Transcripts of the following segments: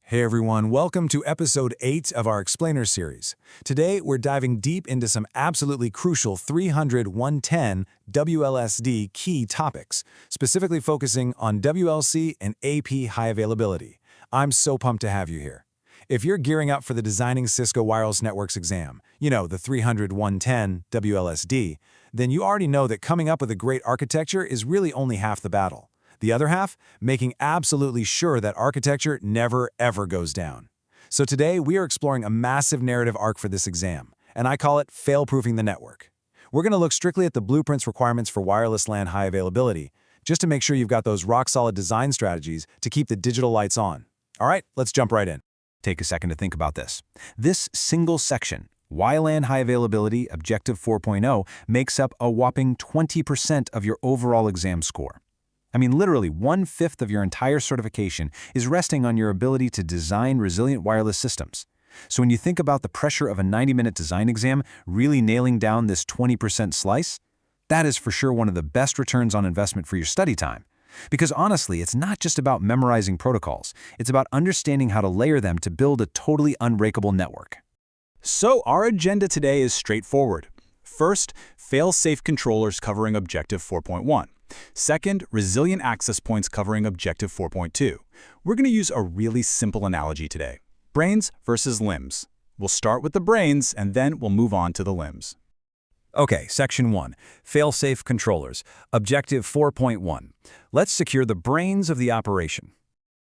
Hey everyone, welcome to episode 8 of our Explainer series. Today, we're diving deep into some absolutely crucial 300-110 WLSD key topics, specifically focusing on WLC and AP high availability. I'm so pumped to have you here. If you're gearing up for the Designing Cisco Wireless Networks exam, the 300-110 WLSD, then you already know that coming up with a great architecture is really only half the battle. The other half, making absolutely sure that architecture never, ever goes down. So today, we are exploring a massive narrative arc for this exam, and I call it fail-proofing the network. We're going to look strictly at the blueprints requirements for wireless LAN high availability, just to make sure you've got those rock-solid design strategies to keep the digital lights on. All right, let's jump right in. Take a second to think about this. This single section, WLAN high availability, Objective 4.0, makes up a whopping 20% of your overall exam score. I mean, literally 1/5 of your entire certification is resting on your ability to design resilient wireless systems. So when you think about the pressure of a 90-minute design exam, really nailing down this 20% slice, that is for sure one of the best returns on investment for your study time. Because honestly, it's not just about memorizing protocols. It's about understanding how to layer them to build a totally unbreakable network. So our agenda today is straightforward. First, fail-safe controllers covering Objective 4.1. Second, resilient access points covering Objective 4.2. We're going to use a really simple analogy today. Brains versus limbs. We'll start with the brains, and then we'll move on to the limbs. Okay, Section 1, Fail-Safe Controllers, Objective 4.1. Let's secure the brains of the operation.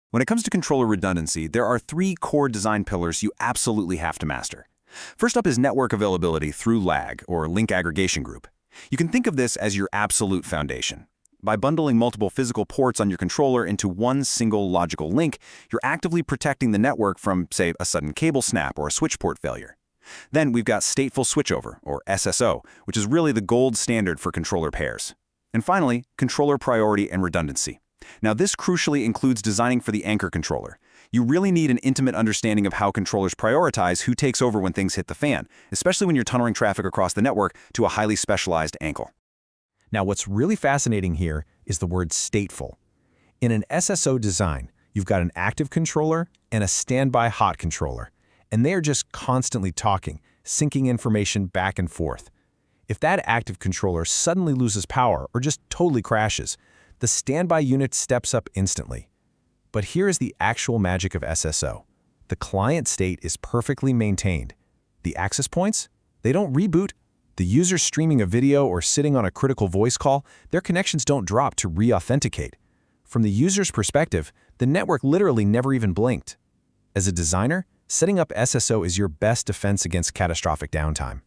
When it comes to controller redundancy, there are 3 core design pillars you absolutely have to master. First up is network availability through lag, or link aggregation group. You can think of this as your absolute foundation. By bundling multiple physical ports on your controller into one single logical link, you're actively protecting the network from, say, a sudden cable snap or a switch port failure. Then we've got Stateful Switchover, or SSO, which is really the gold standard for controller pairs. And finally, controller priority and redundancy. Now this crucially includes designing for the anchor controller. You really need an intimate understanding of how controllers prioritize who takes over when things hit the fan, especially when you're tunneling traffic across the network to a highly specialized ankle. Now, what's really fascinating here is the word stateful. In an SSO design, you've got an active controller and a standby hot controller, and they are just constantly talking, syncing information back and forth. If that active controller suddenly loses power or just totally crashes, the standby unit steps up instantly. But here is the actual magic of SSO. The client state is perfectly maintained. The access points, they don't reboot. The user streaming a video or sitting on a critical voice call, their connections don't drop to re-authenticate. From the user's perspective, the network literally never even blinked. As a designer, setting up SSO is your best defense against catastrophic downtime.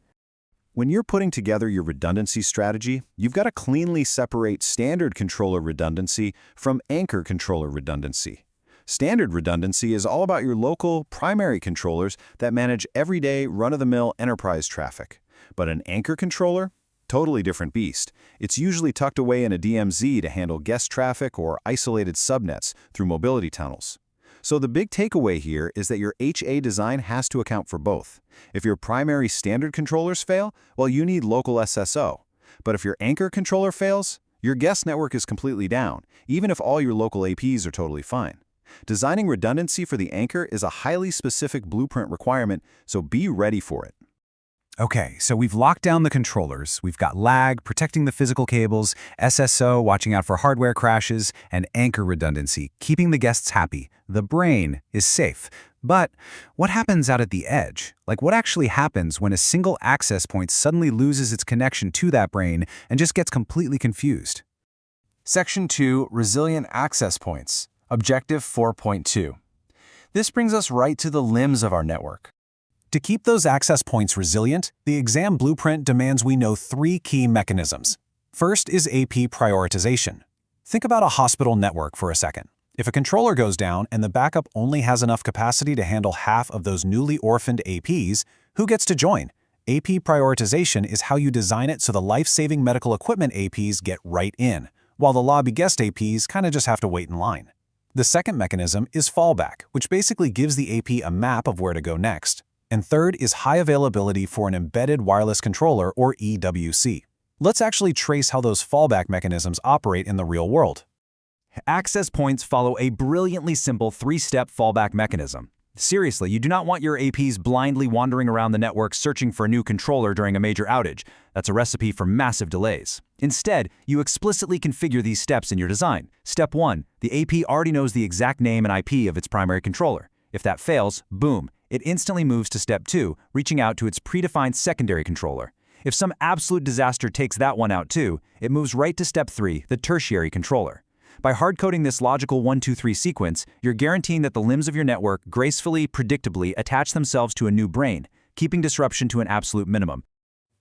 When you're putting together your redundancy strategy, you've got to cleanly separate standard controller redundancy from anchor controller redundancy. Standard redundancy is all about your local primary controllers that manage everyday run-of-the-mill enterprise traffic. But an anchor controller? Totally different beast. It's usually tucked away in a DMZ to handle guest traffic or isolated subnets through mobility tunnels. So the big takeaway here is that your HA design has to account for both. If your primary standard controllers fail, well, you need local SSO. But if your anchor controller fails, your guest network is completely down, even if all your local APs are totally fine. Designing redundancy for the anchor is a highly specific blueprint requirement, so be ready for it. Okay, so we've locked down the controllers, we've got lag, protecting the physical cables, SSO, watching out for hardware crashes, and anchor redundancy, keeping the guests happy. The brain is safe. But what happens out at the edge? Like, what actually happens when a single access point suddenly loses its connection to that brain and just gets completely confused? Section 2, Resilient Access Points, Objective 4.2. This brings us right to the limbs of our network. To keep those access points resilient, the exam blueprint demands we know 3 key mechanisms. First is AP prioritization. Think about a hospital network for a second. If a controller goes down and the backup only has enough capacity to handle half of those newly orphaned APs, who gets to join? AP prioritization is how you design it so the life-saving medical equipment APs get right in, while the lobby guest APs kind of just have to wait in line. The second mechanism is fallback, which basically gives the AP a map of where to go next. And third is high availability for an embedded wireless controller, or EWC. Let's actually trace how those fallback mechanisms operate in the real world. Access points follow a brilliantly simple three-step fallback mechanism. Seriously, you do not want your APs blindly wandering around the network searching for a new controller during a major outage. That's a recipe for massive delays. Instead, you explicitly configure these steps in your design. Step 1. The AP already knows the exact name and IP of its primary controller. If that fails, boom, it instantly moves to Step 2, reaching out to its predefined secondary controller. If some absolute disaster takes that one out too, it moves right to Step 3, the tertiary controller. By hard-coding this logical 1-2-3 sequence, you're guaranteeing that the limbs of your network gracefully, predictably attach themselves to a new brain, keeping disruption to an absolute minimum.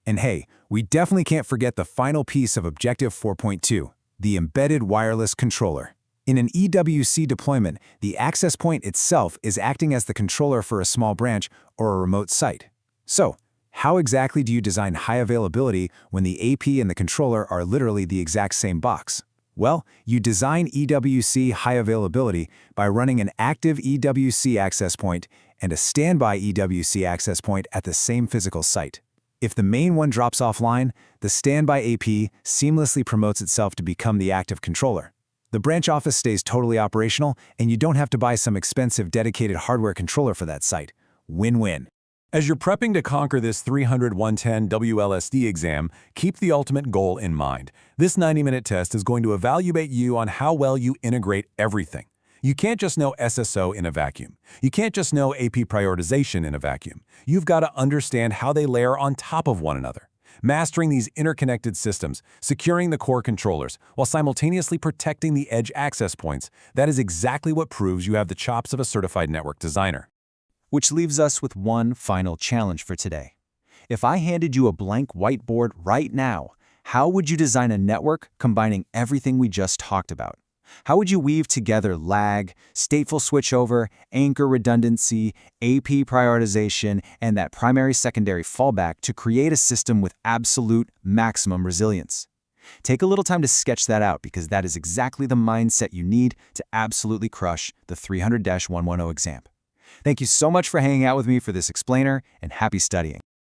And hey, we definitely can't forget the final piece of Objective 4.2, the embedded wireless controller. In an EWC deployment, the access point itself is acting as the controller for a small branch or a remote site. So, how exactly do you design high availability when the AP and the controller are literally the exact same box? Well, you design EWC high availability by running an active EWC access point and a standby EWC access point at the same physical site. If the main one drops offline, the standby AP seamlessly promotes itself to become the active controller. The branch office stays totally operational, and you don't have to buy some expensive dedicated hardware controller for that site. Win-win. As you're prepping to conquer this 300-110 WLSD exam, keep the ultimate goal in mind. This 90-minute test is going to evaluate you on how well you integrate everything. You can't just know SSO in a vacuum. You can't just know AP prioritization in a vacuum. You've got to understand how they layer on top of one another. Mastering these interconnected systems, securing the core controllers, while simultaneously protecting the edge access points, that is exactly what proves you have the chops of a certified network designer. Which leaves us with one final challenge for today. If I handed you a blank whiteboard right now, how would you design a network combining everything we just talked about? How would you weave together lag, stateful switchover, anchor redundancy, AP prioritization, and that primary-secondary fallback to create a system with absolute maximum resilience? Take a little time to sketch that out, because that is exactly the mindset you need to absolutely crush the 300-110 exam. Thank you so much for hanging out with me for this explainer, and happy studying.